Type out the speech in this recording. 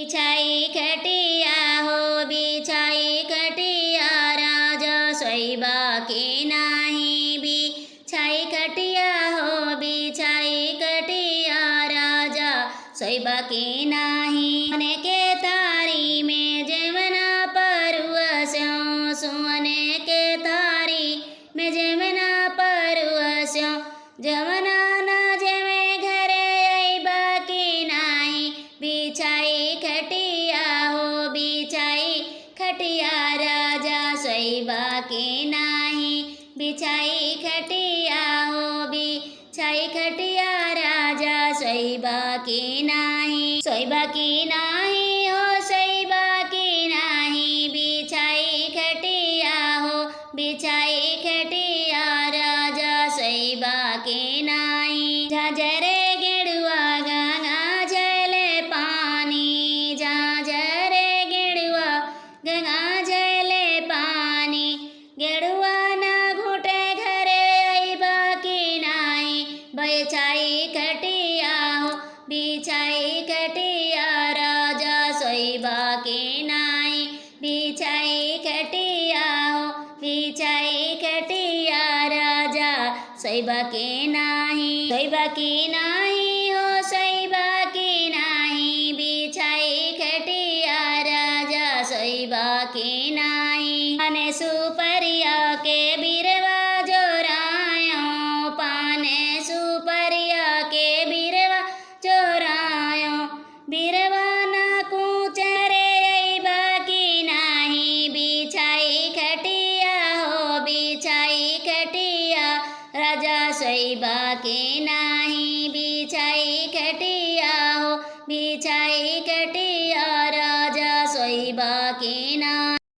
बिछाई खटिया हो बिछाई खटिया राजा सोइबा के नाही बिछाई खटिया हो बिछाई खटिया राजा सोइबा के नाही सोने के थारी में जमना परुअस्यों सोने के थारी में जमना परुअस्यों जमना ना जमे घरे अइबा के नाही बिछाई खटिया हो बिछाई खटिया राजा सोइबा के नाही बिछाई खटिया हो बिछाई खटिया राजा सोइबा के नाही सोइबा के नाही हो सोइबा के नाही बिछाई खटिया हो बिछाई खटिया राजा सोइबा के नाही झाझरे गेड़ुआ गंगा जल पानी झाझरे गेड़ुआ गंगा जल पानी गेड़ुआ ना घुटे घरे अइबा के नाही बिछाई खटिया हो बिछाई खटिया राजा सोइबा के नाही बिछाई खटिया हो बिछाई खटिया राजा सोइबा के नाही सोइबा के नाही हो सोइबा के नाही बिछाई खटिया राजा सोइबा के नाही पाने सुपरिया के बिरवा जोरायो पाने सुपरिया के बिरवा जोरायो बिरवा ना कुचरे अइबा के नाही बिछाई खटिया हो बिछाई खटिया राजा सोइबा के नाही बिछाई खटिया हो बिछाई खटिया राजा सोइबा के नाही।